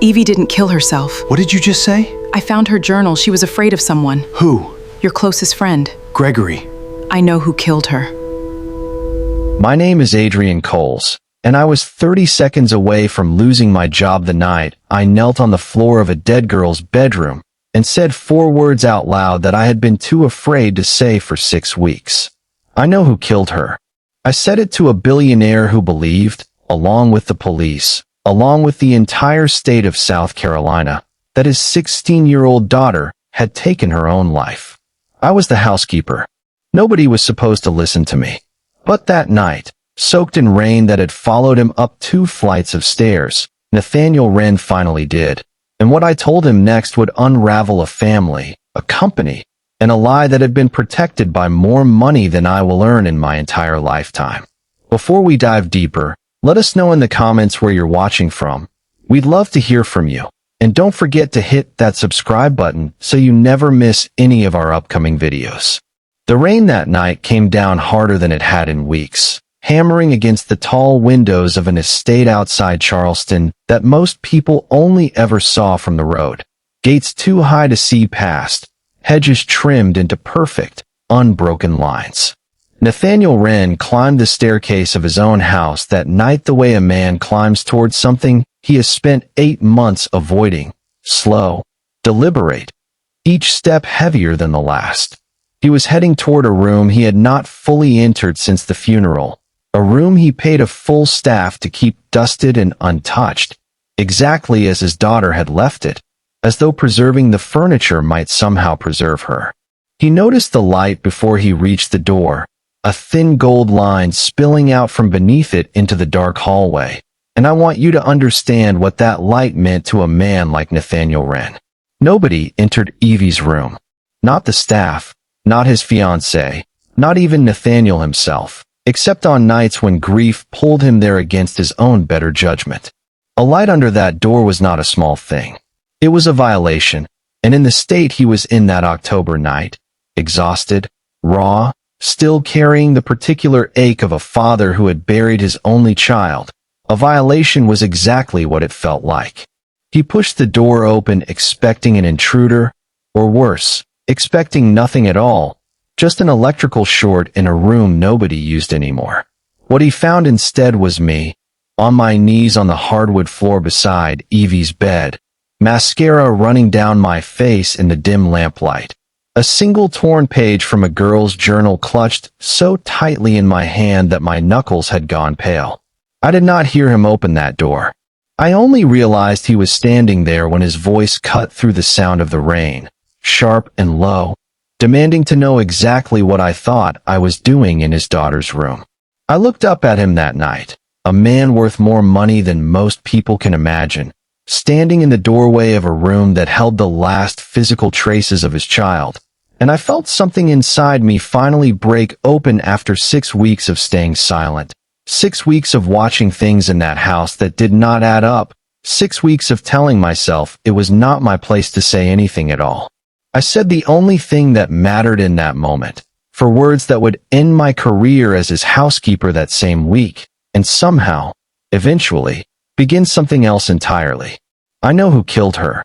Evie didn't kill herself. What did you just say? I found her journal. She was afraid of someone. Who? Your closest friend. Gregory. I know who killed her. My name is Adrienne Coles, and I was 30 seconds away from losing my job the night I knelt on the floor of a dead girl's bedroom and said 4 words out loud that I had been too afraid to say for 6 weeks. I know who killed her. I said it to a billionaire who believed, along with the police, along with the entire state of South Carolina, that his 16-year-old daughter had taken her own life. I was the housekeeper. Nobody was supposed to listen to me. But that night, soaked in rain that had followed him up 2 flights of stairs, Evie Wren finally did. And what I told him next would unravel a family, a company, and a lie that had been protected by more money than I will earn in my entire lifetime. Before we dive deeper, let us know in the comments where you're watching from. We'd love to hear from you. And don't forget to hit that subscribe button so you never miss any of our upcoming videos. The rain that night came down harder than it had in weeks, hammering against the tall windows of an estate outside Charleston that most people only ever saw from the road. Gates too high to see past, hedges trimmed into perfect, unbroken lines. Evie Wren climbed the staircase of his own house that night the way a man climbs towards something he has spent 8 months avoiding. Slow, deliberate, each step heavier than the last. He was heading toward a room he had not fully entered since the funeral, a room he paid a full staff to keep dusted and untouched, exactly as his daughter had left it, as though preserving the furniture might somehow preserve her. He noticed the light before he reached the door, a thin gold line spilling out from beneath it into the dark hallway. And I want you to understand what that light meant to a man like Evie Wren. Nobody entered Evie's room. Not the staff, not his fiancée, not even Nathaniel himself, except on nights when grief pulled him there against his own better judgment. A light under that door was not a small thing. It was a violation, and in the state he was in that October night, exhausted, raw, still carrying the particular ache of a father who had buried his only child, a violation was exactly what it felt like. He pushed the door open expecting an intruder, or worse, expecting nothing at all, just an electrical short in a room nobody used anymore. What he found instead was me, on my knees on the hardwood floor beside Evie's bed, mascara running down my face in the dim lamplight. A single torn page from a girl's journal clutched so tightly in my hand that my knuckles had gone pale. I did not hear him open that door. I only realized he was standing there when his voice cut through the sound of the rain, sharp and low, demanding to know exactly what I thought I was doing in his daughter's room. I looked up at him that night, a man worth more money than most people can imagine, standing in the doorway of a room that held the last physical traces of his child. And I felt something inside me finally break open after 6 weeks of staying silent. 6 weeks of watching things in that house that did not add up. 6 weeks of telling myself it was not my place to say anything at all. I said the only thing that mattered in that moment, for words that would end my career as his housekeeper that same week, and somehow, eventually, begin something else entirely. I know who killed her.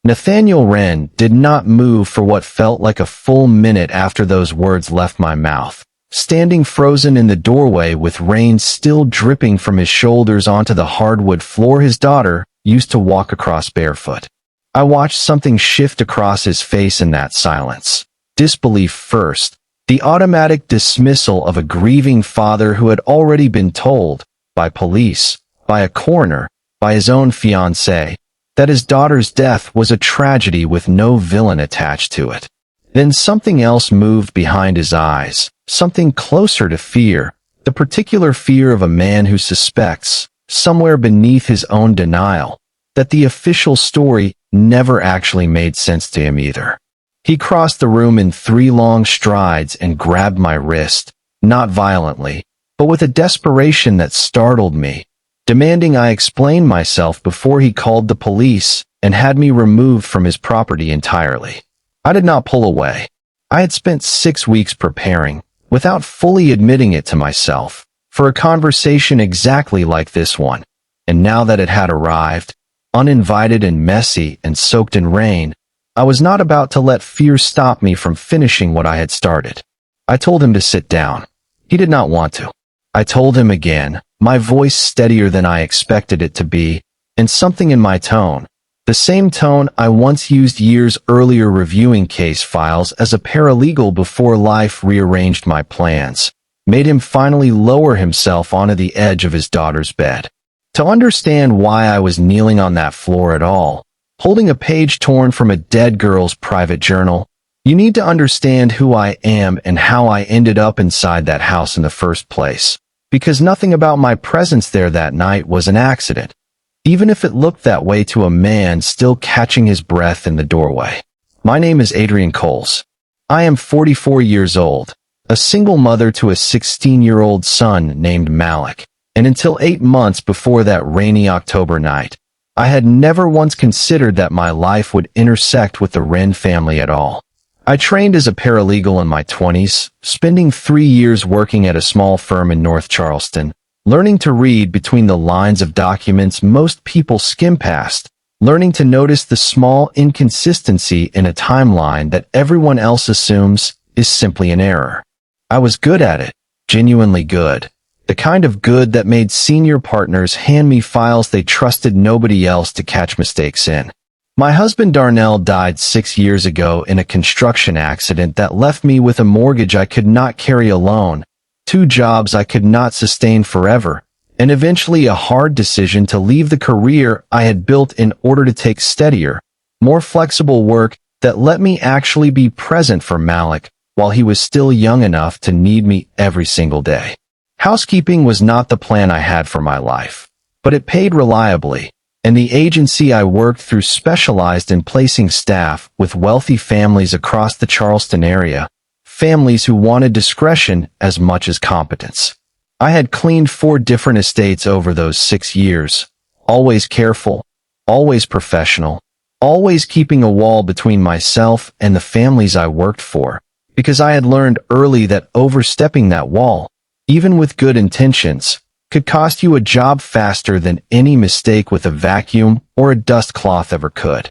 Evie Wren did not move for what felt like a full minute after those words left my mouth, standing frozen in the doorway with rain still dripping from his shoulders onto the hardwood floor his daughter used to walk across barefoot. I watched something shift across his face in that silence. Disbelief first, the automatic dismissal of a grieving father who had already been told, by police, by a coroner, by his own fiancée, that his daughter's death was a tragedy with no villain attached to it. Then something else moved behind his eyes, something closer to fear, the particular fear of a man who suspects, somewhere beneath his own denial, that the official story never actually made sense to him either. He crossed the room in 3 long strides and grabbed my wrist, not violently, but with a desperation that startled me, demanding I explain myself before he called the police and had me removed from his property entirely. I did not pull away. I had spent 6 weeks preparing, without fully admitting it to myself, for a conversation exactly like this one, and now that it had arrived, uninvited and messy and soaked in rain, I was not about to let fear stop me from finishing what I had started. I told him to sit down. He did not want to. I told him again, my voice steadier than I expected it to be, and something in my tone, the same tone I once used years earlier reviewing case files as a paralegal before life rearranged my plans, made him finally lower himself onto the edge of his daughter's bed. To understand why I was kneeling on that floor at all, holding a page torn from a dead girl's private journal, you need to understand who I am and how I ended up inside that house in the first place, because nothing about my presence there that night was an accident, even if it looked that way to a man still catching his breath in the doorway. My name is Adrienne Coles. I am 44 years old, a single mother to a 16-year-old son named Malik, and until 8 months before that rainy October night, I had never once considered that my life would intersect with the Wren family at all. I trained as a paralegal in my 20s, spending 3 years working at a small firm in North Charleston, learning to read between the lines of documents most people skim past, learning to notice the small inconsistency in a timeline that everyone else assumes is simply an error. I was good at it, genuinely good, the kind of good that made senior partners hand me files they trusted nobody else to catch mistakes in. My husband Darnell died 6 years ago in a construction accident that left me with a mortgage I could not carry alone, 2 jobs I could not sustain forever, and eventually a hard decision to leave the career I had built in order to take steadier, more flexible work that let me actually be present for Malik while he was still young enough to need me every single day. Housekeeping was not the plan I had for my life, but it paid reliably, and the agency I worked through specialized in placing staff with wealthy families across the Charleston area, families who wanted discretion as much as competence. I had cleaned 4 different estates over those 6 years, always careful, always professional, always keeping a wall between myself and the families I worked for, because I had learned early that overstepping that wall, even with good intentions, could cost you a job faster than any mistake with a vacuum or a dust cloth ever could.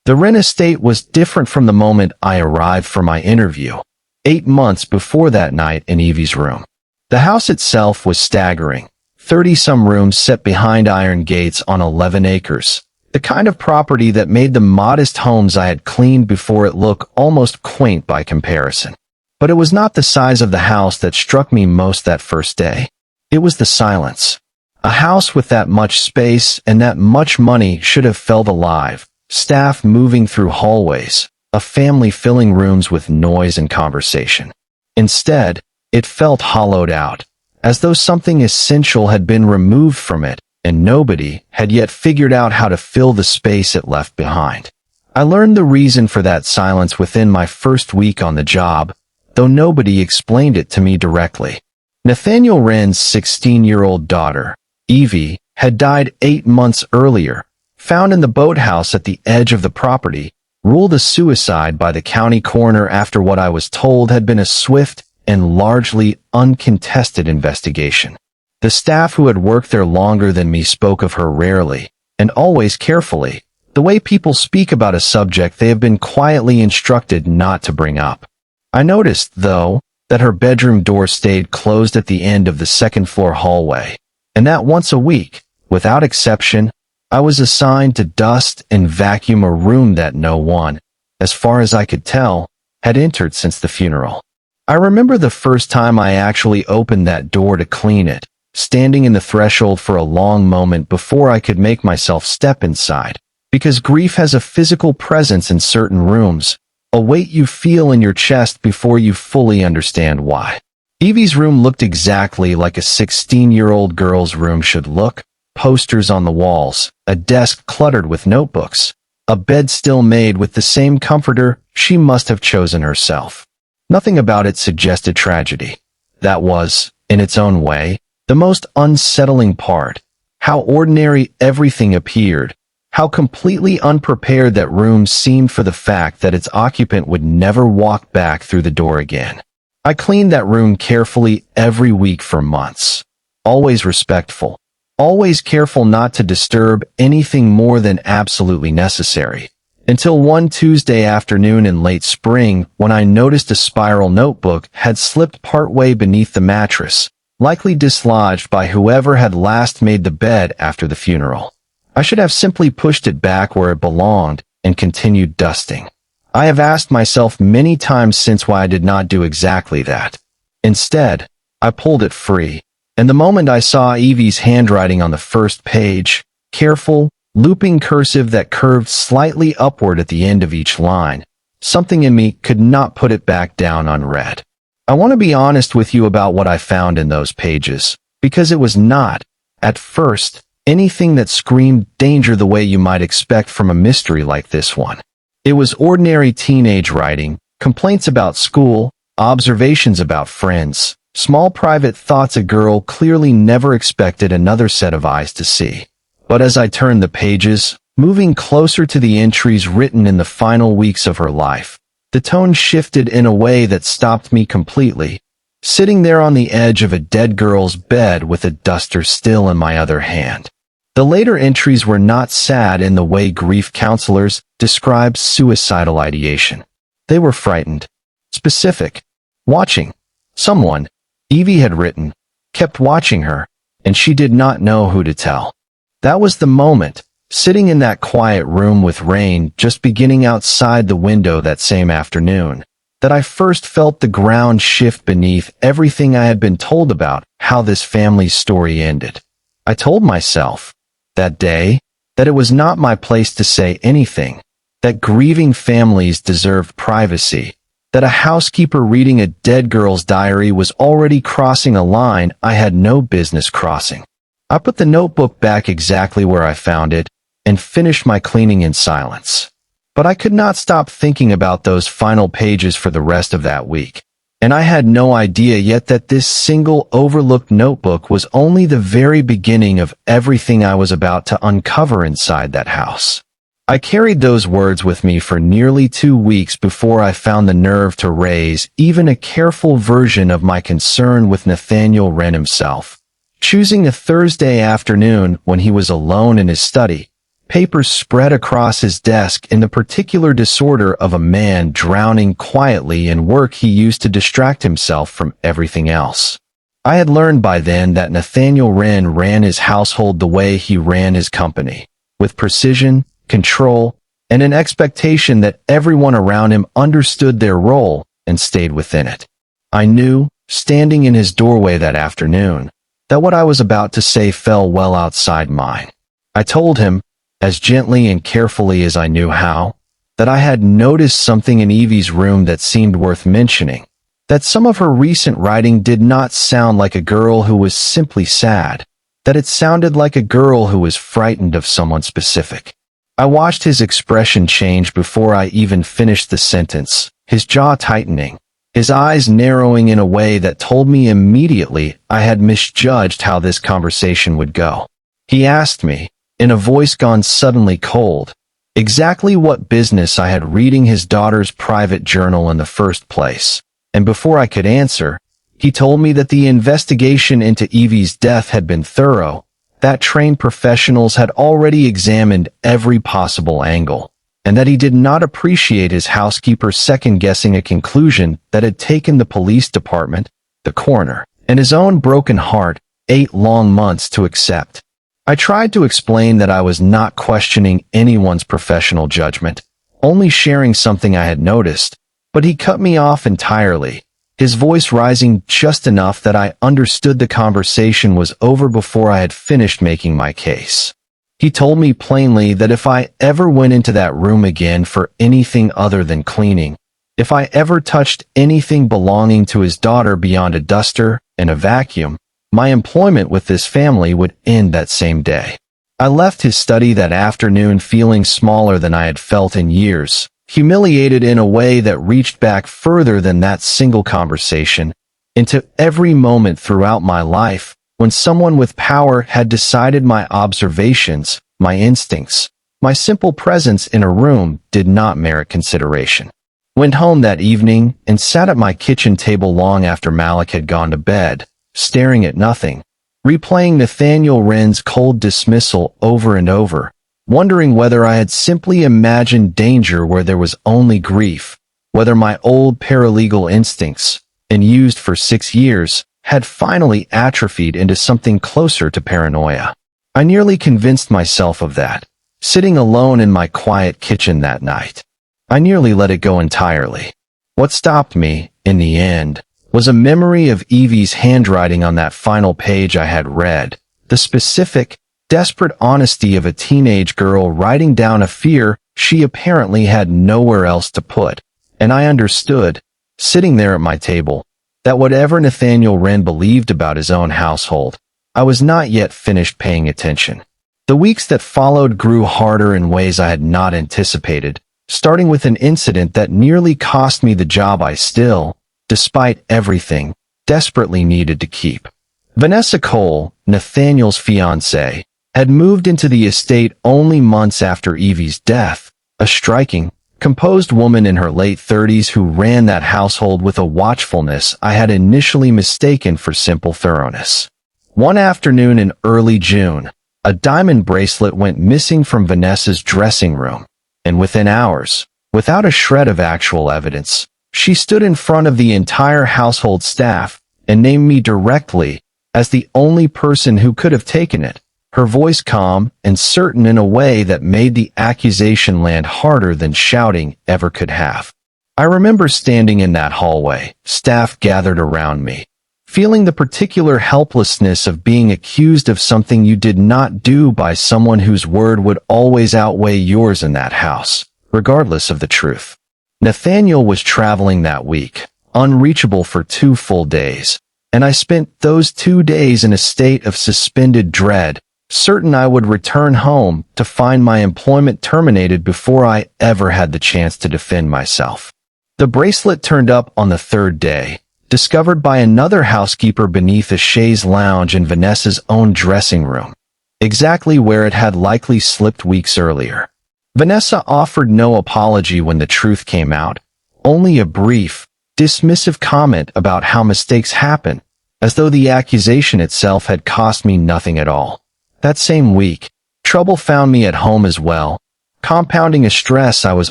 The Wren estate was different from the moment I arrived for my interview, 8 months before that night in Evie's room. The house itself was staggering, 30-some rooms set behind iron gates on 11 acres, the kind of property that made the modest homes I had cleaned before it look almost quaint by comparison. But it was not the size of the house that struck me most that first day. It was the silence. A house with that much space and that much money should have felt alive, staff moving through hallways, a family filling rooms with noise and conversation. Instead, it felt hollowed out, as though something essential had been removed from it, and nobody had yet figured out how to fill the space it left behind. I learned the reason for that silence within my first week on the job, though nobody explained it to me directly. Nathaniel Wren's 16-year-old daughter, Evie, had died 8 months earlier, found in the boathouse at the edge of the property, ruled a suicide by the county coroner after what I was told had been a swift and largely uncontested investigation. The staff who had worked there longer than me spoke of her rarely, and always carefully, the way people speak about a subject they have been quietly instructed not to bring up. I noticed, though, that her bedroom door stayed closed at the end of the second-floor hallway, and that once a week, without exception, I was assigned to dust and vacuum a room that no one, as far as I could tell, had entered since the funeral. I remember the first time I actually opened that door to clean it, standing in the threshold for a long moment before I could make myself step inside, because grief has a physical presence in certain rooms, a weight you feel in your chest before you fully understand why. Evie's room looked exactly like a 16-year-old girl's room should look, posters on the walls, a desk cluttered with notebooks, a bed still made with the same comforter she must have chosen herself. Nothing about it suggested tragedy. That was, in its own way, the most unsettling part, how ordinary everything appeared, how completely unprepared that room seemed for the fact that its occupant would never walk back through the door again. I cleaned that room carefully every week for months, always respectful, always careful not to disturb anything more than absolutely necessary. Until one Tuesday afternoon in late spring, when I noticed a spiral notebook had slipped partway beneath the mattress, likely dislodged by whoever had last made the bed after the funeral. I should have simply pushed it back where it belonged and continued dusting. I have asked myself many times since why I did not do exactly that. Instead, I pulled it free, and the moment I saw Evie's handwriting on the first page, careful, looping cursive that curved slightly upward at the end of each line, something in me could not put it back down unread. I want to be honest with you about what I found in those pages, because it was not, at first, anything that screamed danger the way you might expect from a mystery like this one. It was ordinary teenage writing, complaints about school, observations about friends, small private thoughts a girl clearly never expected another set of eyes to see. But as I turned the pages, moving closer to the entries written in the final weeks of her life, the tone shifted in a way that stopped me completely, sitting there on the edge of a dead girl's bed with a duster still in my other hand. The later entries were not sad in the way grief counselors describe suicidal ideation. They were frightened, specific, watching. Someone, Evie had written, kept watching her, and she did not know who to tell. That was the moment, sitting in that quiet room with rain just beginning outside the window that same afternoon, that I first felt the ground shift beneath everything I had been told about how this family's story ended. I told myself, that day, that it was not my place to say anything, that grieving families deserved privacy, that a housekeeper reading a dead girl's diary was already crossing a line I had no business crossing. I put the notebook back exactly where I found it and finished my cleaning in silence. But I could not stop thinking about those final pages for the rest of that week. And I had no idea yet that this single overlooked notebook was only the very beginning of everything I was about to uncover inside that house. I carried those words with me for nearly 2 weeks before I found the nerve to raise even a careful version of my concern with Nathaniel Wren himself. Choosing a Thursday afternoon when he was alone in his study, papers spread across his desk in the particular disorder of a man drowning quietly in work he used to distract himself from everything else. I had learned by then that Nathaniel Wren ran his household the way he ran his company, with precision, control, and an expectation that everyone around him understood their role and stayed within it. I knew, standing in his doorway that afternoon, that what I was about to say fell well outside mine. I told him, as gently and carefully as I knew how, that I had noticed something in Evie's room that seemed worth mentioning, that some of her recent writing did not sound like a girl who was simply sad, that it sounded like a girl who was frightened of someone specific. I watched his expression change before I even finished the sentence, his jaw tightening, his eyes narrowing in a way that told me immediately I had misjudged how this conversation would go. He asked me, in a voice gone suddenly cold, exactly what business I had reading his daughter's private journal in the first place, and before I could answer, he told me that the investigation into Evie's death had been thorough, that trained professionals had already examined every possible angle, and that he did not appreciate his housekeeper second-guessing a conclusion that had taken the police department, the coroner, and his own broken heart 8 long months to accept. I tried to explain that I was not questioning anyone's professional judgment, only sharing something I had noticed, but he cut me off entirely, his voice rising just enough that I understood the conversation was over before I had finished making my case. He told me plainly that if I ever went into that room again for anything other than cleaning, if I ever touched anything belonging to his daughter beyond a duster and a vacuum, my employment with this family would end that same day. I left his study that afternoon feeling smaller than I had felt in years, humiliated in a way that reached back further than that single conversation, into every moment throughout my life when someone with power had decided my observations, my instincts, my simple presence in a room did not merit consideration. Went home that evening and sat at my kitchen table long after Malik had gone to bed, staring at nothing, replaying Nathaniel Wren's cold dismissal over and over, wondering whether I had simply imagined danger where there was only grief, whether my old paralegal instincts, and used for 6 years, had finally atrophied into something closer to paranoia. I nearly convinced myself of that, sitting alone in my quiet kitchen that night. I nearly let it go entirely. What stopped me, in the end, was a memory of Evie's handwriting on that final page I had read, the specific, desperate honesty of a teenage girl writing down a fear she apparently had nowhere else to put. And I understood, sitting there at my table, that whatever Nathaniel Wren believed about his own household, I was not yet finished paying attention. The weeks that followed grew harder in ways I had not anticipated, starting with an incident that nearly cost me the job I still, despite everything, desperately needed to keep. Vanessa Cole, Nathaniel's fiancée, had moved into the estate only months after Evie's death, a striking, composed woman in her late 30s who ran that household with a watchfulness I had initially mistaken for simple thoroughness. One afternoon in early June, a diamond bracelet went missing from Vanessa's dressing room, and within hours, without a shred of actual evidence, she stood in front of the entire household staff and named me directly as the only person who could have taken it, her voice calm and certain in a way that made the accusation land harder than shouting ever could have. I remember standing in that hallway, staff gathered around me, feeling the particular helplessness of being accused of something you did not do by someone whose word would always outweigh yours in that house, regardless of the truth. Nathaniel was traveling that week, unreachable for 2 full days, and I spent those 2 days in a state of suspended dread, certain I would return home to find my employment terminated before I ever had the chance to defend myself. The bracelet turned up on the 3rd day, discovered by another housekeeper beneath a chaise lounge in Vanessa's own dressing room, exactly where it had likely slipped weeks earlier. Vanessa offered no apology when the truth came out, only a brief, dismissive comment about how mistakes happen, as though the accusation itself had cost me nothing at all. That same week, trouble found me at home as well, compounding a stress I was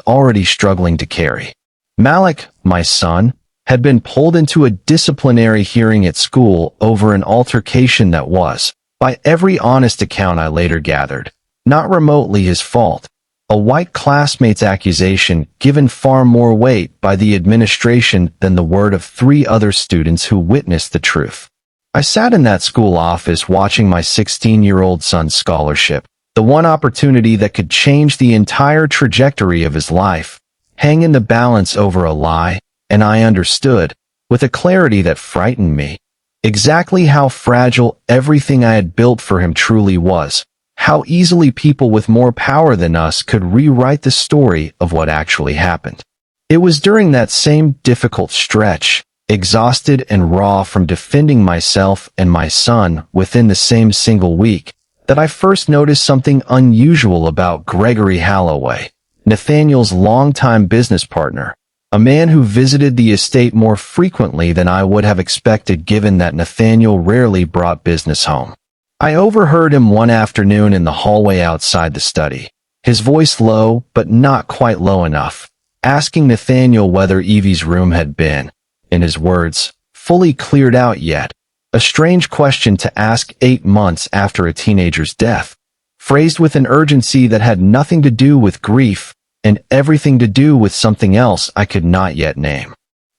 already struggling to carry. Malik, my son, had been pulled into a disciplinary hearing at school over an altercation that was, by every honest account I later gathered, not remotely his fault. A white classmate's accusation given far more weight by the administration than the word of 3 other students who witnessed the truth. I sat in that school office watching my 16-year-old son's scholarship, the one opportunity that could change the entire trajectory of his life, hang in the balance over a lie, and I understood, with a clarity that frightened me, exactly how fragile everything I had built for him truly was. How easily people with more power than us could rewrite the story of what actually happened. It was during that same difficult stretch, exhausted and raw from defending myself and my son within the same single week, that I first noticed something unusual about Gregory Halloway, Nathaniel's longtime business partner, a man who visited the estate more frequently than I would have expected given that Nathaniel rarely brought business home. I overheard him one afternoon in the hallway outside the study, his voice low but not quite low enough, asking Nathaniel whether Evie's room had been, in his words, fully cleared out yet, a strange question to ask 8 months after a teenager's death, phrased with an urgency that had nothing to do with grief and everything to do with something else I could not yet name.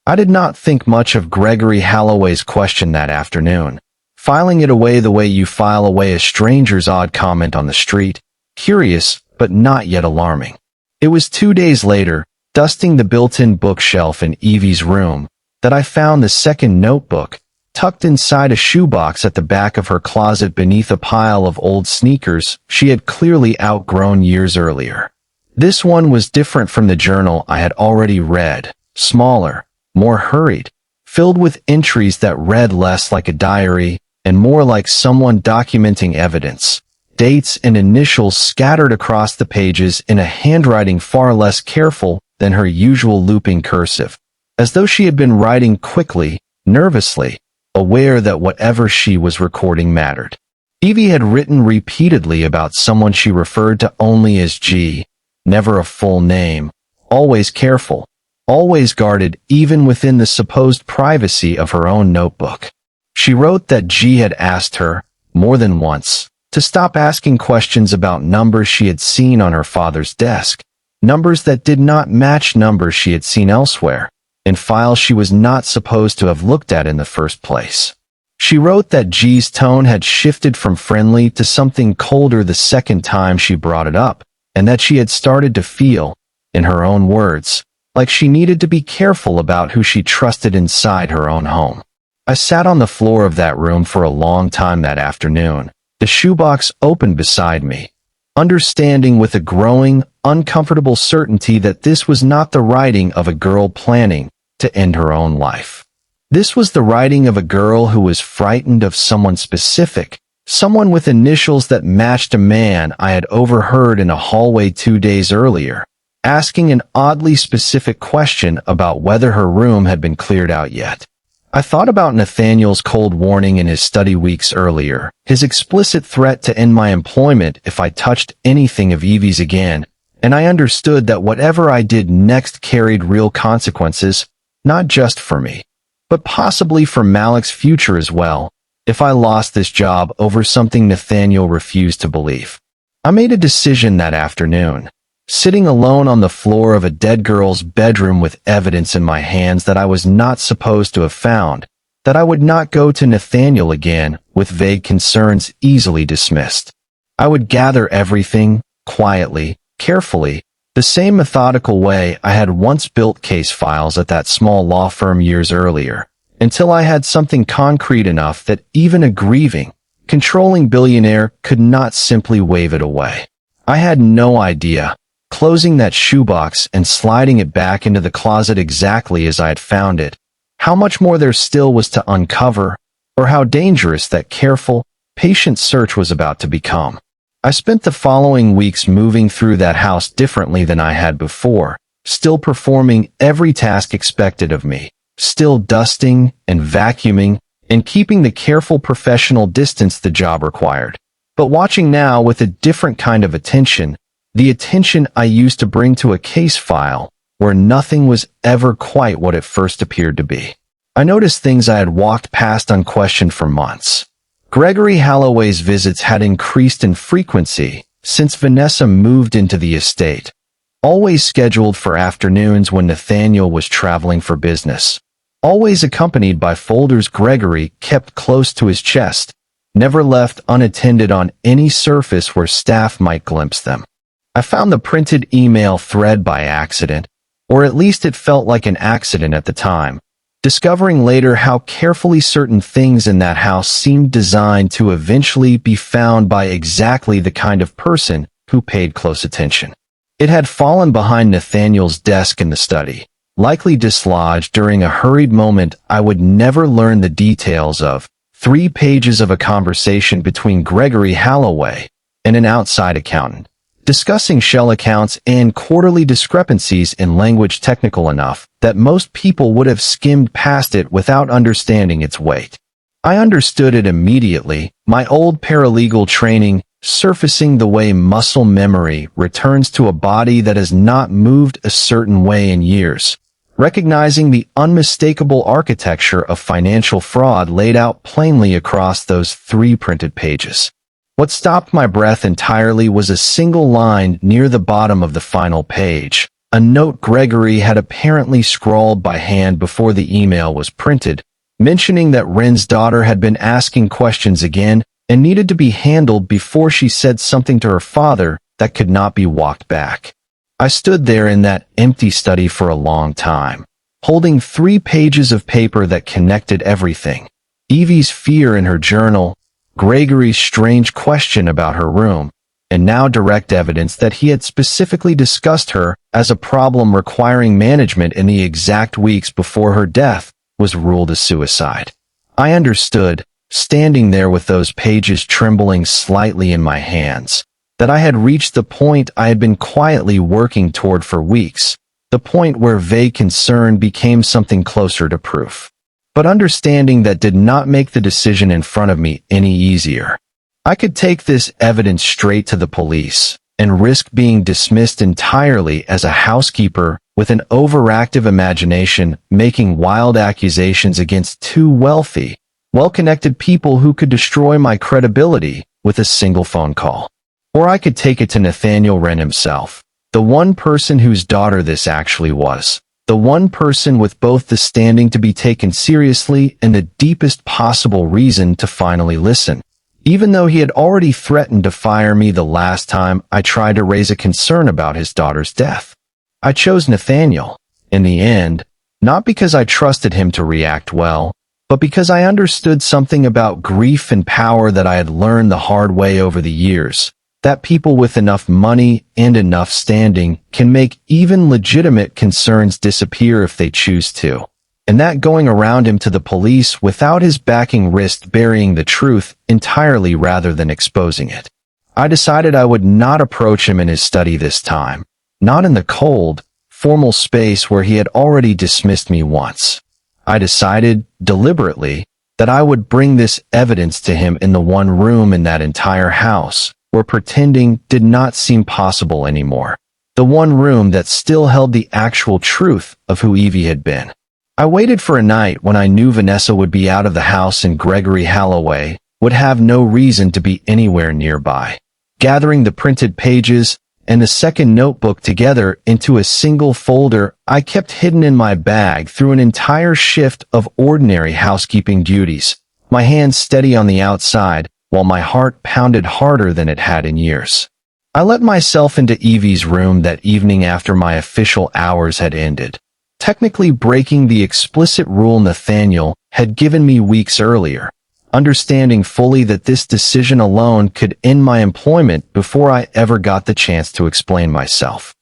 I did not think much of Gregory Halloway's question that afternoon, filing it away the way you file away a stranger's odd comment on the street, curious but not yet alarming. It was 2 days later, dusting the built-in bookshelf in Evie's room, that I found the second notebook, tucked inside a shoebox at the back of her closet beneath a pile of old sneakers she had clearly outgrown years earlier. This one was different from the journal I had already read, smaller, more hurried, filled with entries that read less like a diary and more like someone documenting evidence, dates and initials scattered across the pages in a handwriting far less careful than her usual looping cursive, as though she had been writing quickly, nervously, aware that whatever she was recording mattered. Evie had written repeatedly about someone she referred to only as G, never a full name, always careful, always guarded even within the supposed privacy of her own notebook. She wrote that G had asked her, more than once, to stop asking questions about numbers she had seen on her father's desk, numbers that did not match numbers she had seen elsewhere, in files she was not supposed to have looked at in the first place. She wrote that G's tone had shifted from friendly to something colder the second time she brought it up, and that she had started to feel, in her own words, like she needed to be careful about who she trusted inside her own home. I sat on the floor of that room for a long time that afternoon, the shoebox open beside me, understanding with a growing, uncomfortable certainty that this was not the writing of a girl planning to end her own life. This was the writing of a girl who was frightened of someone specific, someone with initials that matched a man I had overheard in a hallway 2 days earlier, asking an oddly specific question about whether her room had been cleared out yet. I thought about Nathaniel's cold warning in his study weeks earlier, his explicit threat to end my employment if I touched anything of Evie's again, and I understood that whatever I did next carried real consequences, not just for me, but possibly for Malik's future as well, if I lost this job over something Nathaniel refused to believe. I made a decision that afternoon, sitting alone on the floor of a dead girl's bedroom with evidence in my hands that I was not supposed to have found, that I would not go to Nathaniel again with vague concerns easily dismissed. I would gather everything, quietly, carefully, the same methodical way I had once built case files at that small law firm years earlier, until I had something concrete enough that even a grieving, controlling billionaire could not simply wave it away. I had no idea, closing that shoebox and sliding it back into the closet exactly as I had found it, how much more there still was to uncover, or how dangerous that careful, patient search was about to become. I spent the following weeks moving through that house differently than I had before, still performing every task expected of me, still dusting and vacuuming and keeping the careful professional distance the job required, but watching now with a different kind of attention, the attention I used to bring to a case file where nothing was ever quite what it first appeared to be. I noticed things I had walked past unquestioned for months. Gregory Halloway's visits had increased in frequency since Vanessa moved into the estate, always scheduled for afternoons when Nathaniel was traveling for business, always accompanied by folders Gregory kept close to his chest, never left unattended on any surface where staff might glimpse them. I found the printed email thread by accident, or at least it felt like an accident at the time, discovering later how carefully certain things in that house seemed designed to eventually be found by exactly the kind of person who paid close attention. It had fallen behind Nathaniel's desk in the study, likely dislodged during a hurried moment I would never learn the details of, 3 pages of a conversation between Gregory Halloway and an outside accountant, discussing shell accounts and quarterly discrepancies in language technical enough that most people would have skimmed past it without understanding its weight. I understood it immediately, my old paralegal training surfacing the way muscle memory returns to a body that has not moved a certain way in years, recognizing the unmistakable architecture of financial fraud laid out plainly across those 3 printed pages. What stopped my breath entirely was a single line near the bottom of the final page, a note Gregory had apparently scrawled by hand before the email was printed, mentioning that Wren's daughter had been asking questions again and needed to be handled before she said something to her father that could not be walked back. I stood there in that empty study for a long time, holding 3 pages of paper that connected everything. Evie's fear in her journal, Gregory's strange question about her room, and now direct evidence that he had specifically discussed her as a problem requiring management in the exact weeks before her death was ruled a suicide. I understood, standing there with those pages trembling slightly in my hands, that I had reached the point I had been quietly working toward for weeks, the point where vague concern became something closer to proof. but understanding that did not make the decision in front of me any easier. I could take this evidence straight to the police and risk being dismissed entirely as a housekeeper with an overactive imagination making wild accusations against two wealthy, well-connected people who could destroy my credibility with a single phone call. Or I could take it to Nathaniel Wren himself, the one person whose daughter this actually was, the one person with both the standing to be taken seriously and the deepest possible reason to finally listen. Even though he had already threatened to fire me the last time I tried to raise a concern about his daughter's death. I chose Nathaniel, in the end, not because I trusted him to react well, but because I understood something about grief and power that I had learned the hard way over the years, that people with enough money and enough standing can make even legitimate concerns disappear if they choose to. And that going around him to the police without his backing risked burying the truth entirely rather than exposing it. I decided I would not approach him in his study this time, not in the cold, formal space where he had already dismissed me once. I decided, deliberately, that I would bring this evidence to him in the one room in that entire house, where pretending did not seem possible anymore. The one room that still held the actual truth of who Evie had been. I waited for a night when I knew Vanessa would be out of the house and Gregory Halloway would have no reason to be anywhere nearby. Gathering the printed pages and the second notebook together into a single folder I kept hidden in my bag through an entire shift of ordinary housekeeping duties, my hands steady on the outside while my heart pounded harder than it had in years. I let myself into Evie's room that evening after my official hours had ended, technically breaking the explicit rule Nathaniel had given me weeks earlier, understanding fully that this decision alone could end my employment before I ever got the chance to explain myself.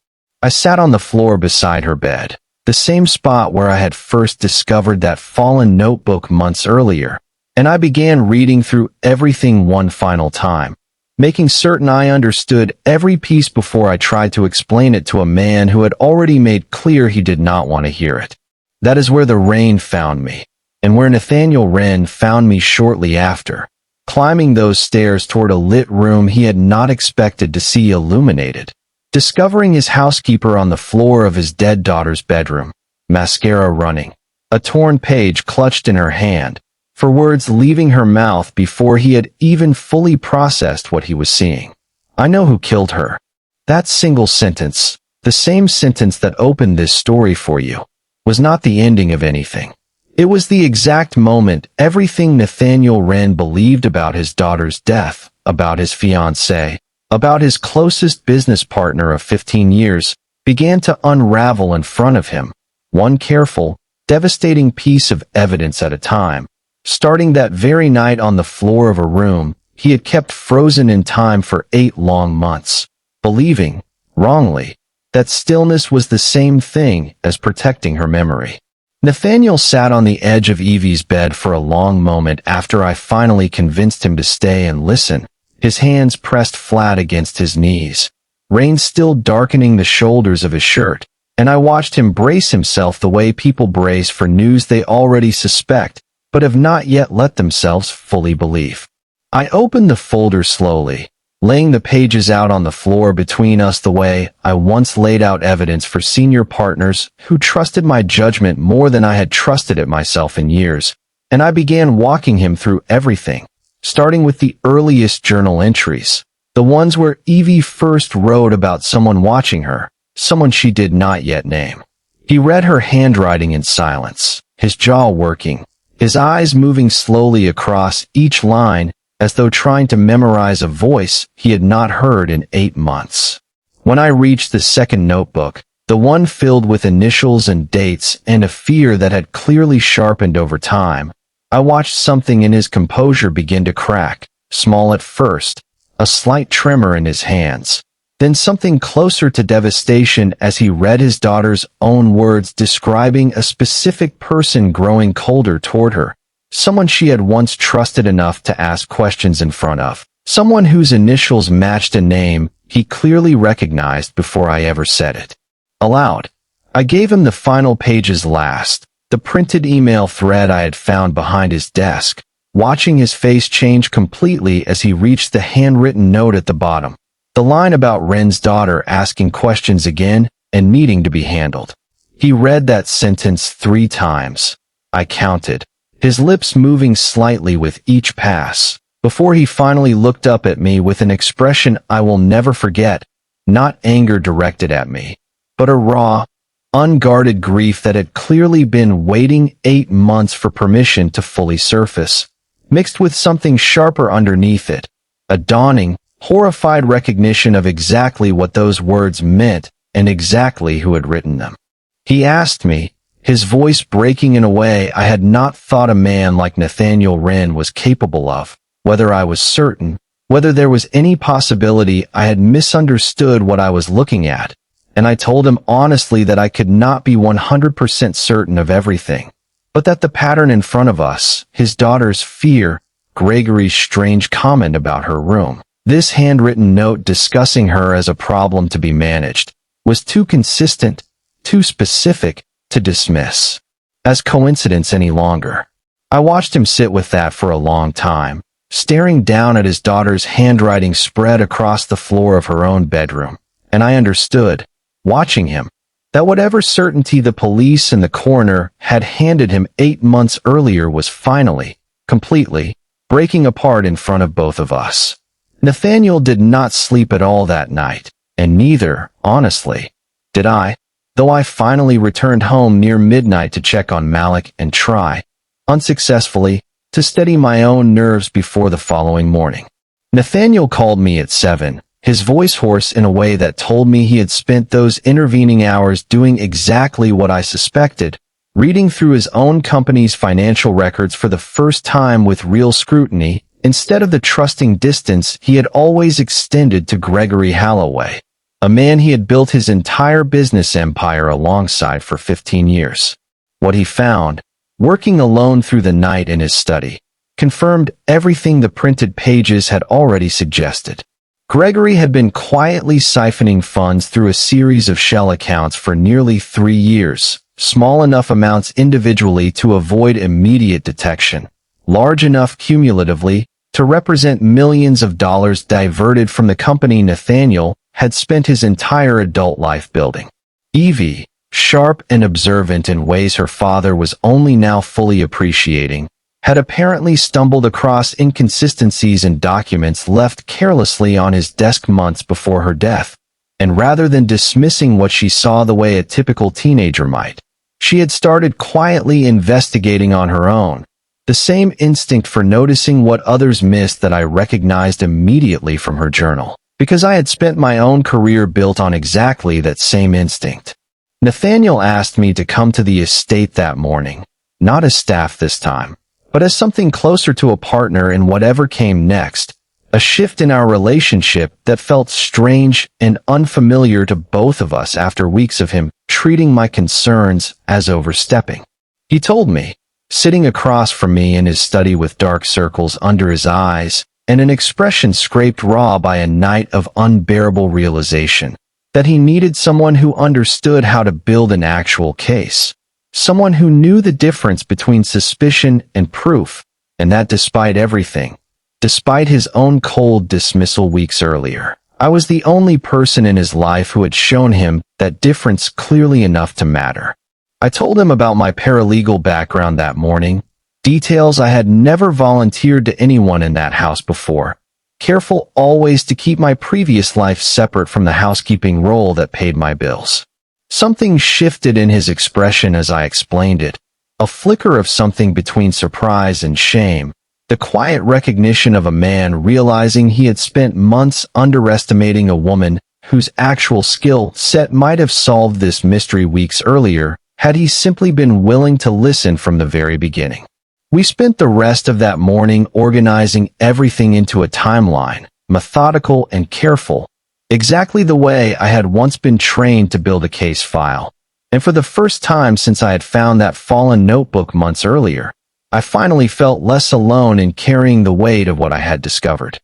I sat on the floor beside her bed, the same spot where I had first discovered that fallen notebook months earlier, and I began reading through everything one final time, making certain I understood every piece before I tried to explain it to a man who had already made clear he did not want to hear it. That is where the rain found me, and where Nathaniel Wren found me shortly after, climbing those stairs toward a lit room he had not expected to see illuminated, discovering his housekeeper on the floor of his dead daughter's bedroom, mascara running, a torn page clutched in her hand, for words leaving her mouth before he had even fully processed what he was seeing. I know who killed her. That single sentence, the same sentence that opened this story for you, was not the ending of anything. It was the exact moment everything Nathaniel Wren believed about his daughter's death, about his fiancée, about his closest business partner of 15 years, began to unravel in front of him, one careful, devastating piece of evidence at a time. Starting that very night on the floor of a room he had kept frozen in time for 8 long months, believing, wrongly, that stillness was the same thing as protecting her memory. Nathaniel sat on the edge of Evie's bed for a long moment after I finally convinced him to stay and listen, his hands pressed flat against his knees, rain still darkening the shoulders of his shirt, and I watched him brace himself the way people brace for news they already suspect, but have not yet let themselves fully believe. I opened the folder slowly, laying the pages out on the floor between us the way I once laid out evidence for senior partners who trusted my judgment more than I had trusted it myself in years, and I began walking him through everything, starting with the earliest journal entries, the ones where Evie first wrote about someone watching her, someone she did not yet name. He read her handwriting in silence, his jaw working, his eyes moving slowly across each line as though trying to memorize a voice he had not heard in 8 months. When I reached the second notebook, the one filled with initials and dates and a fear that had clearly sharpened over time, I watched something in his composure begin to crack, small at first, a slight tremor in his hands, then something closer to devastation as he read his daughter's own words describing a specific person growing colder toward her, someone she had once trusted enough to ask questions in front of, someone whose initials matched a name he clearly recognized before I ever said it. Aloud, I gave him the final pages last, the printed email thread I had found behind his desk, watching his face change completely as he reached the handwritten note at the bottom. The line about Wren's daughter asking questions again and needing to be handled. He read that sentence 3 times. I counted, his lips moving slightly with each pass, before he finally looked up at me with an expression I will never forget, not anger directed at me, but a raw, unguarded grief that had clearly been waiting 8 months for permission to fully surface, mixed with something sharper underneath it, a dawning, horrified recognition of exactly what those words meant and exactly who had written them. He asked me, his voice breaking in a way I had not thought a man like Nathaniel Wren was capable of, whether I was certain, whether there was any possibility I had misunderstood what I was looking at, and I told him honestly that I could not be 100% certain of everything, but that the pattern in front of us, his daughter's fear, Gregory's strange comment about her room, this handwritten note discussing her as a problem to be managed, was too consistent, too specific, to dismiss as coincidence any longer. I watched him sit with that for a long time, staring down at his daughter's handwriting spread across the floor of her own bedroom, and I understood, watching him, that whatever certainty the police and the coroner had handed him 8 months earlier was finally, completely, breaking apart in front of both of us. Nathaniel did not sleep at all that night, and neither, honestly, did I, though I finally returned home near midnight to check on Malik and try, unsuccessfully, to steady my own nerves before the following morning. Nathaniel called me at 7, his voice hoarse in a way that told me he had spent those intervening hours doing exactly what I suspected, reading through his own company's financial records for the first time with real scrutiny, instead of the trusting distance he had always extended to Gregory Holloway, a man he had built his entire business empire alongside for 15 years. What he found, working alone through the night in his study, confirmed everything the printed pages had already suggested. Gregory had been quietly siphoning funds through a series of shell accounts for nearly 3 years, small enough amounts individually to avoid immediate detection, large enough cumulatively to represent millions of dollars diverted from the company Nathaniel had spent his entire adult life building. Evie, sharp and observant in ways her father was only now fully appreciating, had apparently stumbled across inconsistencies in documents left carelessly on his desk months before her death, and rather than dismissing what she saw the way a typical teenager might, she had started quietly investigating on her own, the same instinct for noticing what others missed that I recognized immediately from her journal, because I had spent my own career built on exactly that same instinct. Nathaniel asked me to come to the estate that morning, not as staff this time, but as something closer to a partner in whatever came next, a shift in our relationship that felt strange and unfamiliar to both of us after weeks of him treating my concerns as overstepping. He told me, sitting across from me in his study with dark circles under his eyes and an expression scraped raw by a night of unbearable realization, that he needed someone who understood how to build an actual case, someone who knew the difference between suspicion and proof, and that despite everything, despite his own cold dismissal weeks earlier, I was the only person in his life who had shown him that difference clearly enough to matter. I told him about my paralegal background that morning, details I had never volunteered to anyone in that house before, careful always to keep my previous life separate from the housekeeping role that paid my bills. Something shifted in his expression as I explained it, a flicker of something between surprise and shame, the quiet recognition of a man realizing he had spent months underestimating a woman whose actual skill set might have solved this mystery weeks earlier had he simply been willing to listen from the very beginning. We spent the rest of that morning organizing everything into a timeline, methodical and careful, exactly the way I had once been trained to build a case file. And for the first time since I had found that fallen notebook months earlier, I finally felt less alone in carrying the weight of what I had discovered.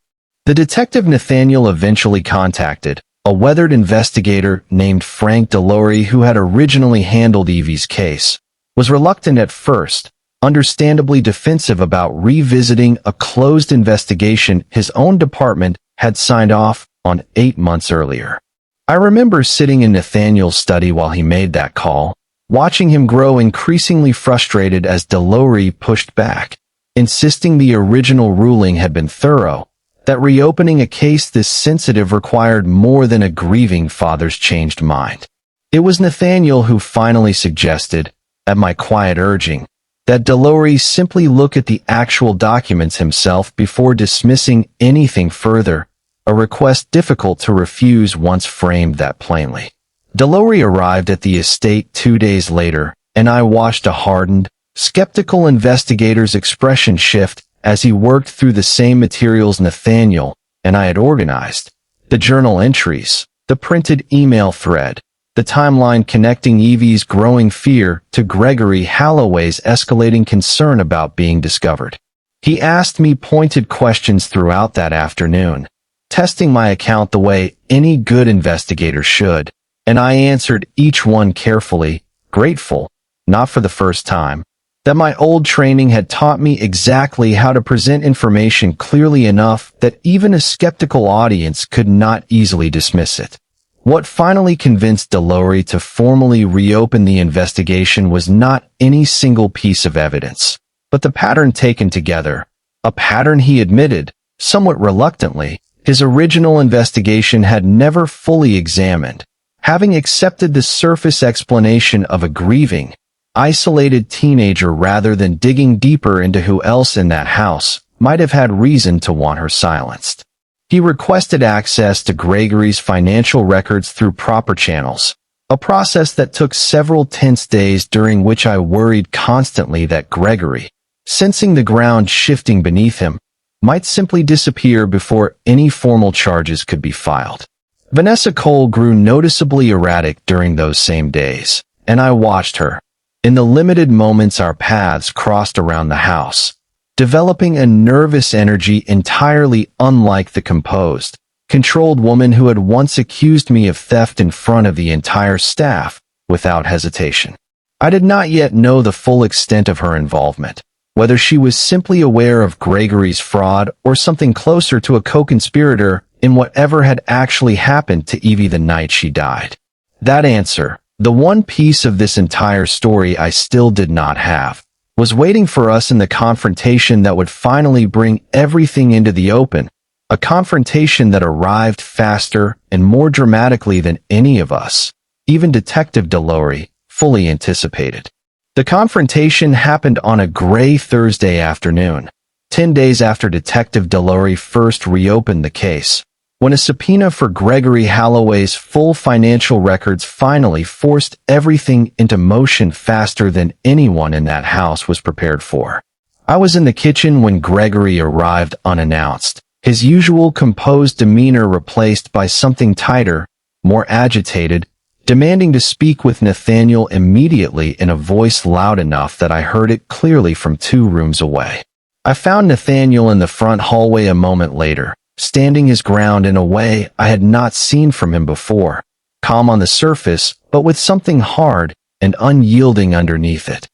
The detective Nathaniel eventually contacted, a weathered investigator named Frank Delory who had originally handled Evie's case, was reluctant at first, understandably defensive about revisiting a closed investigation his own department had signed off on 8 months earlier. I remember sitting in Nathaniel's study while he made that call, watching him grow increasingly frustrated as Delory pushed back, insisting the original ruling had been thorough, that reopening a case this sensitive required more than a grieving father's changed mind. It was Nathaniel who finally suggested, at my quiet urging, that Delory simply look at the actual documents himself before dismissing anything further, a request difficult to refuse once framed that plainly. Delory arrived at the estate 2 days later, and I watched a hardened, skeptical investigator's expression shift as he worked through the same materials Nathaniel and I had organized. The journal entries, the printed email thread, the timeline connecting Evie's growing fear to Gregory Halloway's escalating concern about being discovered. He asked me pointed questions throughout that afternoon, testing my account the way any good investigator should, and I answered each one carefully, grateful, not for the first time, that my old training had taught me exactly how to present information clearly enough that even a skeptical audience could not easily dismiss it. What finally convinced Delory to formally reopen the investigation was not any single piece of evidence, but the pattern taken together, a pattern he admitted, somewhat reluctantly, his original investigation had never fully examined, having accepted the surface explanation of a grieving, isolated teenager rather than digging deeper into who else in that house might have had reason to want her silenced. He requested access to Gregory's financial records through proper channels, a process that took several tense days during which I worried constantly that Gregory, sensing the ground shifting beneath him, might simply disappear before any formal charges could be filed. Vanessa Cole grew noticeably erratic during those same days, and I watched her, in the limited moments our paths crossed around the house, developing a nervous energy entirely unlike the composed, controlled woman who had once accused me of theft in front of the entire staff without hesitation. I did not yet know the full extent of her involvement, whether she was simply aware of Gregory's fraud or something closer to a co-conspirator in whatever had actually happened to Evie the night she died. That answer, the one piece of this entire story I still did not have, was waiting for us in the confrontation that would finally bring everything into the open, a confrontation that arrived faster and more dramatically than any of us, even Detective Delory, fully anticipated. The confrontation happened on a gray Thursday afternoon, 10 days after Detective Delory first reopened the case, when a subpoena for Gregory Halloway's full financial records finally forced everything into motion faster than anyone in that house was prepared for. I was in the kitchen when Gregory arrived unannounced, his usual composed demeanor replaced by something tighter, more agitated, demanding to speak with Nathaniel immediately in a voice loud enough that I heard it clearly from 2 rooms away. I found Nathaniel in the front hallway a moment later, standing his ground in a way I had not seen from him before, calm on the surface, but with something hard and unyielding underneath it.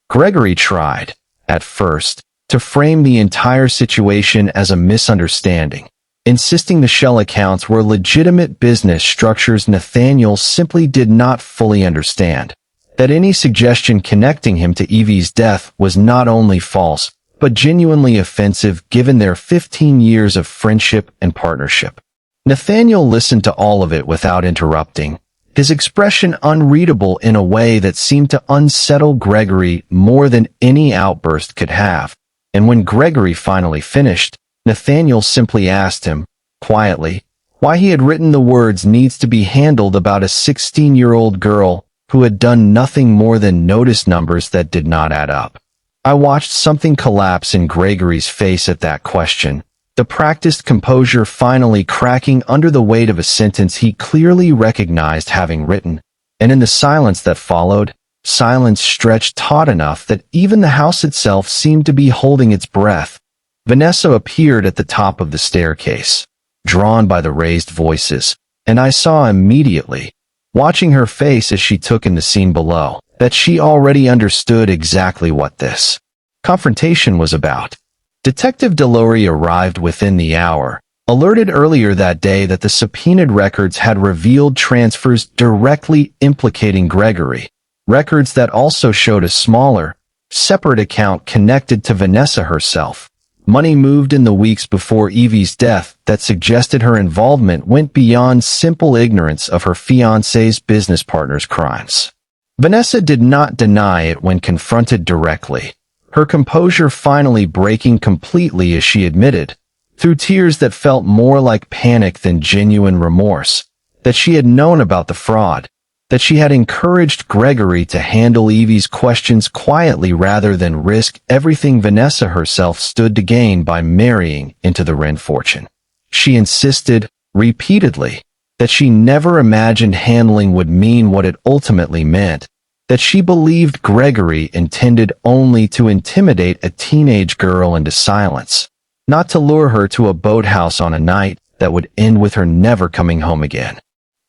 Gregory tried, at first, to frame the entire situation as a misunderstanding, insisting the shell accounts were legitimate business structures Nathaniel simply did not fully understand, that any suggestion connecting him to Evie's death was not only false, but genuinely offensive given their 15 years of friendship and partnership. Nathaniel listened to all of it without interrupting, his expression unreadable in a way that seemed to unsettle Gregory more than any outburst could have, and when Gregory finally finished, Nathaniel simply asked him, quietly, why he had written the words "needs to be handled" about a 16-year-old girl who had done nothing more than notice numbers that did not add up. I watched something collapse in Gregory's face at that question, the practiced composure finally cracking under the weight of a sentence he clearly recognized having written, and in the silence that followed, silence stretched taut enough that even the house itself seemed to be holding its breath. Vanessa appeared at the top of the staircase, drawn by the raised voices, and I saw immediately, watching her face as she took in the scene below, that she already understood exactly what this confrontation was about. Detective Delory arrived within the hour, alerted earlier that day that the subpoenaed records had revealed transfers directly implicating Gregory, records that also showed a smaller, separate account connected to Vanessa herself. Money moved in the weeks before Evie's death that suggested her involvement went beyond simple ignorance of her fiancé's business partner's crimes. Vanessa did not deny it when confronted directly, her composure finally breaking completely as she admitted, through tears that felt more like panic than genuine remorse, that she had known about the fraud, that she had encouraged Gregory to handle Evie's questions quietly rather than risk everything Vanessa herself stood to gain by marrying into the Wren fortune. She insisted, repeatedly, that she never imagined handling would mean what it ultimately meant, that she believed Gregory intended only to intimidate a teenage girl into silence, not to lure her to a boathouse on a night that would end with her never coming home again.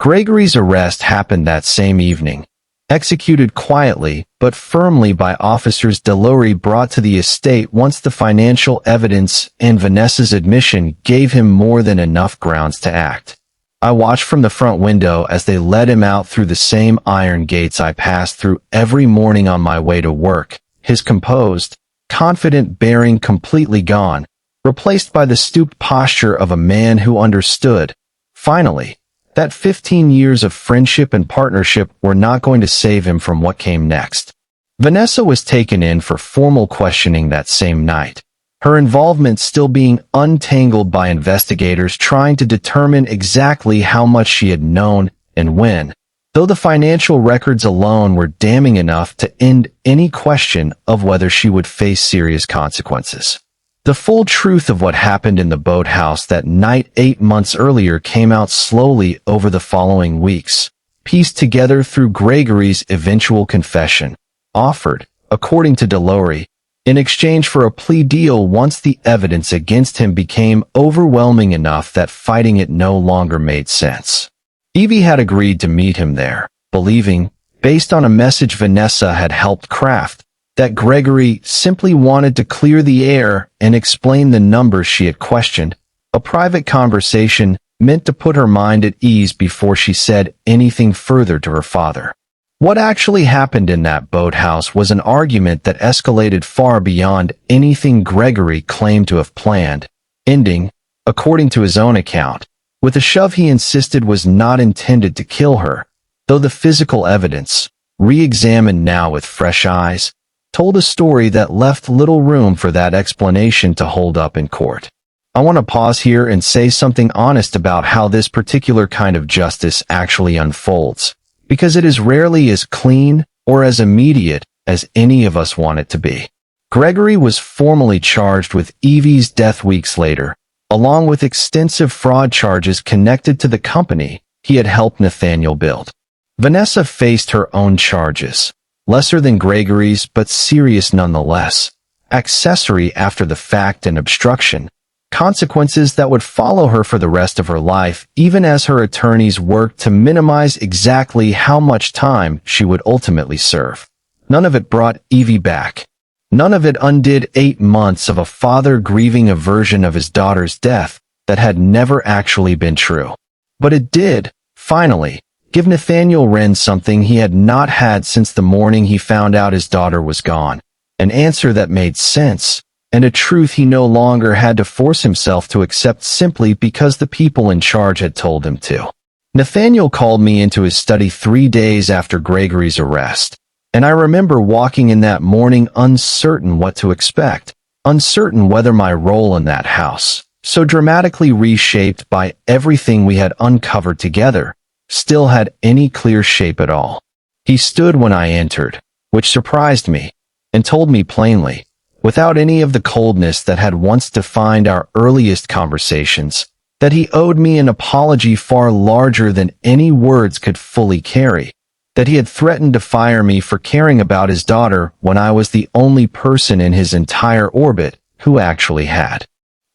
Gregory's arrest happened that same evening, executed quietly but firmly by officers Delory brought to the estate once the financial evidence and Vanessa's admission gave him more than enough grounds to act. I watched from the front window as they led him out through the same iron gates I passed through every morning on my way to work, his composed, confident bearing completely gone, replaced by the stooped posture of a man who understood, finally, that 15 years of friendship and partnership were not going to save him from what came next. Vanessa was taken in for formal questioning that same night, her involvement still being untangled by investigators trying to determine exactly how much she had known and when, though the financial records alone were damning enough to end any question of whether she would face serious consequences. The full truth of what happened in the boathouse that night 8 months earlier came out slowly over the following weeks, pieced together through Gregory's eventual confession, offered, according to Delory, in exchange for a plea deal once the evidence against him became overwhelming enough that fighting it no longer made sense. Evie had agreed to meet him there, believing, based on a message Vanessa had helped craft, that Gregory simply wanted to clear the air and explain the numbers she had questioned, a private conversation meant to put her mind at ease before she said anything further to her father. What actually happened in that boathouse was an argument that escalated far beyond anything Gregory claimed to have planned, ending, according to his own account, with a shove he insisted was not intended to kill her, though the physical evidence, re-examined now with fresh eyes, told a story that left little room for that explanation to hold up in court. I want to pause here and say something honest about how this particular kind of justice actually unfolds, because it is rarely as clean or as immediate as any of us want it to be. Gregory was formally charged with Evie's death weeks later, along with extensive fraud charges connected to the company he had helped Nathaniel build. Vanessa faced her own charges, lesser than Gregory's but serious nonetheless, accessory after the fact and obstruction, consequences that would follow her for the rest of her life even as her attorneys worked to minimize exactly how much time she would ultimately serve. None of it brought Evie back. None of it undid 8 months of a father grieving a version of his daughter's death that had never actually been true. But it did, finally, give Nathaniel Wren something he had not had since the morning he found out his daughter was gone, an answer that made sense, and a truth he no longer had to force himself to accept simply because the people in charge had told him to. Nathaniel called me into his study 3 days after Gregory's arrest, and I remember walking in that morning uncertain what to expect, uncertain whether my role in that house, so dramatically reshaped by everything we had uncovered together, still had any clear shape at all. He stood when I entered, which surprised me, and told me plainly, without any of the coldness that had once defined our earliest conversations, that he owed me an apology far larger than any words could fully carry, that he had threatened to fire me for caring about his daughter when I was the only person in his entire orbit who actually had.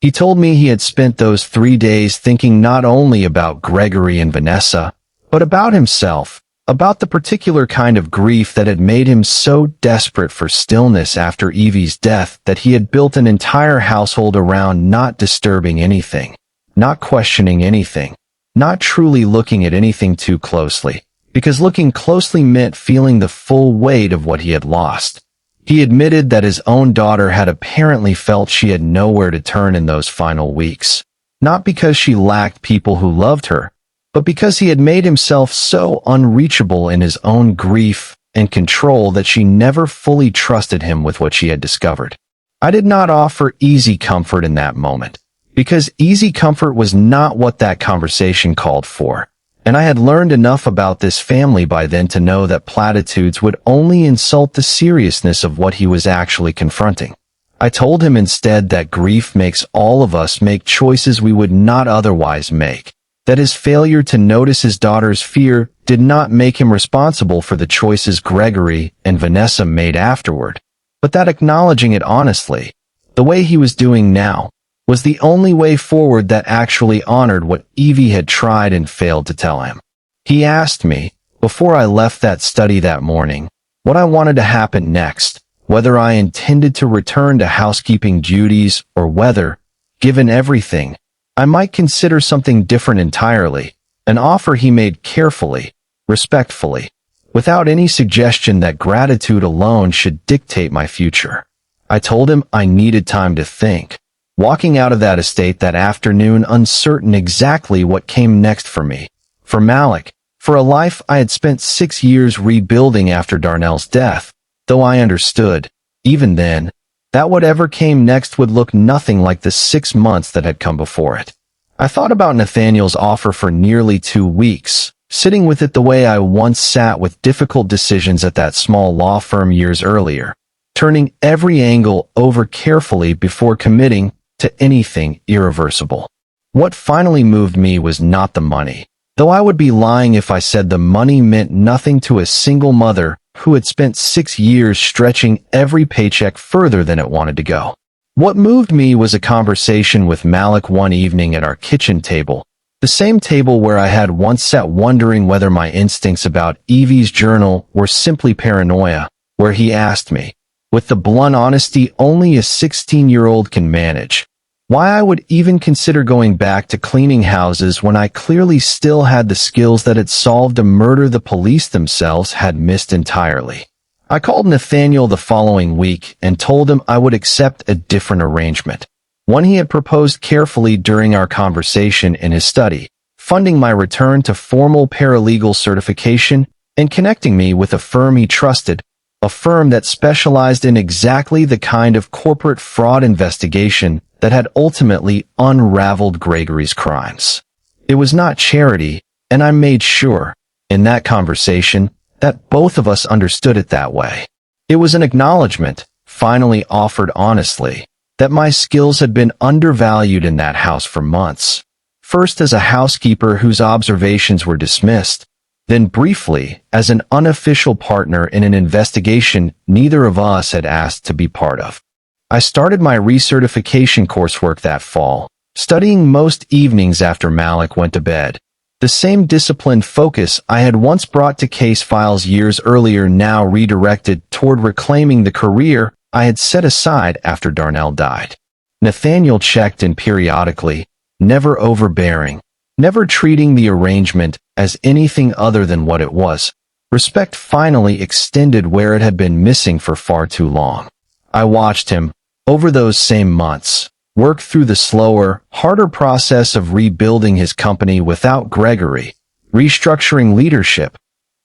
He told me he had spent those 3 days thinking not only about Gregory and Vanessa, but about himself, about the particular kind of grief that had made him so desperate for stillness after Evie's death that he had built an entire household around not disturbing anything, not questioning anything, not truly looking at anything too closely, because looking closely meant feeling the full weight of what he had lost. He admitted that his own daughter had apparently felt she had nowhere to turn in those final weeks, not because she lacked people who loved her, but because he had made himself so unreachable in his own grief and control that she never fully trusted him with what she had discovered. I did not offer easy comfort in that moment, because easy comfort was not what that conversation called for, and I had learned enough about this family by then to know that platitudes would only insult the seriousness of what he was actually confronting. I told him instead that grief makes all of us make choices we would not otherwise make, that his failure to notice his daughter's fear did not make him responsible for the choices Gregory and Vanessa made afterward, but that acknowledging it honestly, the way he was doing now, was the only way forward that actually honored what Evie had tried and failed to tell him. He asked me, before I left that study that morning, what I wanted to happen next, whether I intended to return to housekeeping duties or whether, given everything, I might consider something different entirely, an offer he made carefully, respectfully, without any suggestion that gratitude alone should dictate my future. I told him I needed time to think, walking out of that estate that afternoon uncertain exactly what came next for me, for Malik, for a life I had spent 6 years rebuilding after Darnell's death, though I understood, even then, that whatever came next would look nothing like the 6 months that had come before it. I thought about Nathaniel's offer for nearly 2 weeks, sitting with it the way I once sat with difficult decisions at that small law firm years earlier, turning every angle over carefully before committing to anything irreversible. What finally moved me was not the money, though I would be lying if I said the money meant nothing to a single mother who had spent 6 years stretching every paycheck further than it wanted to go. What moved me was a conversation with Malik one evening at our kitchen table, the same table where I had once sat wondering whether my instincts about Evie's journal were simply paranoia, where he asked me, with the blunt honesty only a 16-year-old can manage, why I would even consider going back to cleaning houses when I clearly still had the skills that had solved a murder the police themselves had missed entirely. I called Nathaniel the following week and told him I would accept a different arrangement, one he had proposed carefully during our conversation in his study, funding my return to formal paralegal certification and connecting me with a firm he trusted, a firm that specialized in exactly the kind of corporate fraud investigation that had ultimately unraveled Gregory's crimes. It was not charity, and I made sure, in that conversation, that both of us understood it that way. It was an acknowledgement, finally offered honestly, that my skills had been undervalued in that house for months. First as a housekeeper whose observations were dismissed, then briefly as an unofficial partner in an investigation neither of us had asked to be part of. I started my recertification coursework that fall, studying most evenings after Malik went to bed. The same disciplined focus I had once brought to case files years earlier now redirected toward reclaiming the career I had set aside after Darnell died. Nathaniel checked in periodically, never overbearing, never treating the arrangement as anything other than what it was. Respect finally extended where it had been missing for far too long. I watched him, over those same months, work through the slower, harder process of rebuilding his company without Gregory, restructuring leadership,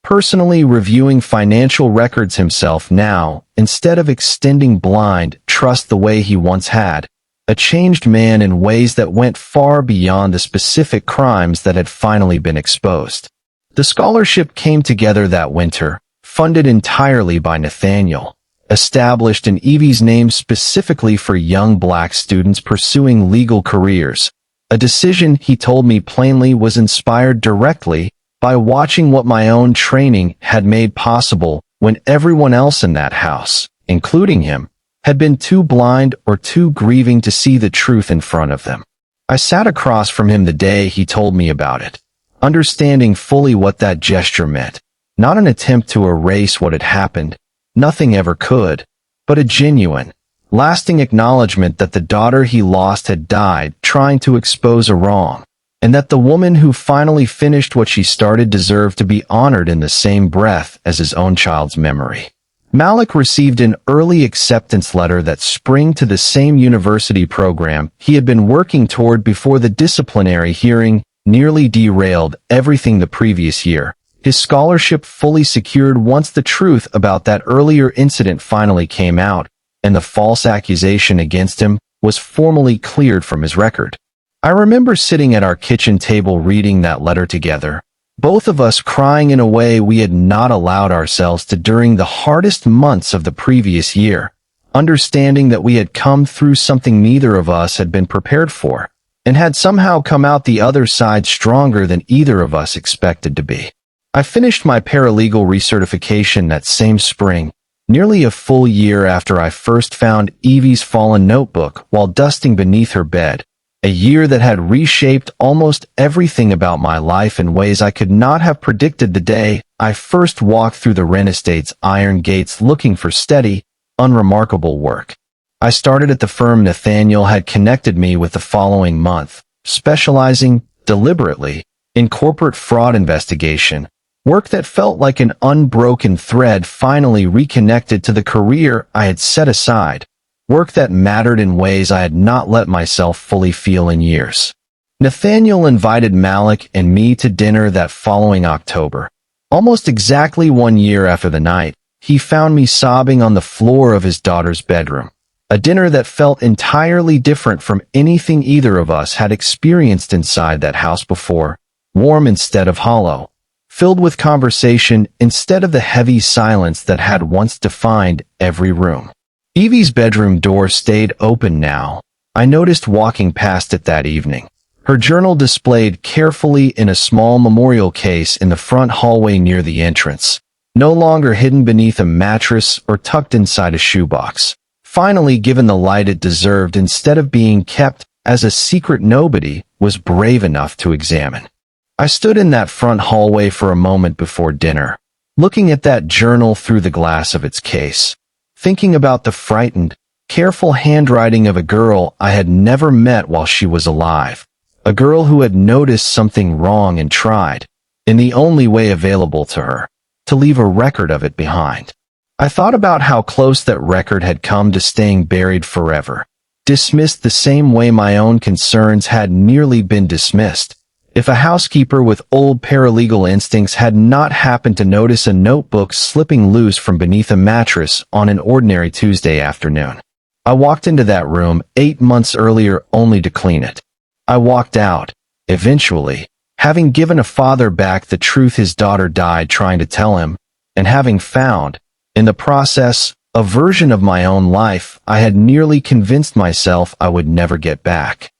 personally reviewing financial records himself now, instead of extending blind trust the way he once had, a changed man in ways that went far beyond the specific crimes that had finally been exposed. The scholarship came together that winter, funded entirely by Nathaniel, established in Evie's name specifically for young black students pursuing legal careers, a decision he told me plainly was inspired directly by watching what my own training had made possible when everyone else in that house, including him, had been too blind or too grieving to see the truth in front of them. I sat across from him the day he told me about it, understanding fully what that gesture meant. Not an attempt to erase what had happened, nothing ever could, but a genuine, lasting acknowledgement that the daughter he lost had died trying to expose a wrong, and that the woman who finally finished what she started deserved to be honored in the same breath as his own child's memory. Malik received an early acceptance letter that spring to the same university program he had been working toward before the disciplinary hearing nearly derailed everything the previous year. His scholarship fully secured once the truth about that earlier incident finally came out, and the false accusation against him was formally cleared from his record. I remember sitting at our kitchen table reading that letter together, both of us crying in a way we had not allowed ourselves to during the hardest months of the previous year, understanding that we had come through something neither of us had been prepared for, and had somehow come out the other side stronger than either of us expected to be. I finished my paralegal recertification that same spring, nearly a full year after I first found Evie's fallen notebook while dusting beneath her bed, a year that had reshaped almost everything about my life in ways I could not have predicted the day I first walked through the Wren estate's iron gates looking for steady, unremarkable work. I started at the firm Nathaniel had connected me with the following month, specializing, deliberately, in corporate fraud investigation, work that felt like an unbroken thread finally reconnected to the career I had set aside, work that mattered in ways I had not let myself fully feel in years. Nathaniel invited Malik and me to dinner that following October. Almost exactly 1 year after the night, he found me sobbing on the floor of his daughter's bedroom. A dinner that felt entirely different from anything either of us had experienced inside that house before, warm instead of hollow, filled with conversation instead of the heavy silence that had once defined every room. Evie's bedroom door stayed open now. I noticed walking past it that evening. Her journal displayed carefully in a small memorial case in the front hallway near the entrance, no longer hidden beneath a mattress or tucked inside a shoebox. Finally given the light it deserved instead of being kept as a secret nobody was brave enough to examine. I stood in that front hallway for a moment before dinner, looking at that journal through the glass of its case, thinking about the frightened, careful handwriting of a girl I had never met while she was alive, a girl who had noticed something wrong and tried, in the only way available to her, to leave a record of it behind. I thought about how close that record had come to staying buried forever, dismissed the same way my own concerns had nearly been dismissed. If a housekeeper with old paralegal instincts had not happened to notice a notebook slipping loose from beneath a mattress on an ordinary Tuesday afternoon. I walked into that room 8 months earlier only to clean it. I walked out, eventually, having given a father back the truth his daughter died trying to tell him, and having found, in the process, a version of my own life I had nearly convinced myself I would never get back.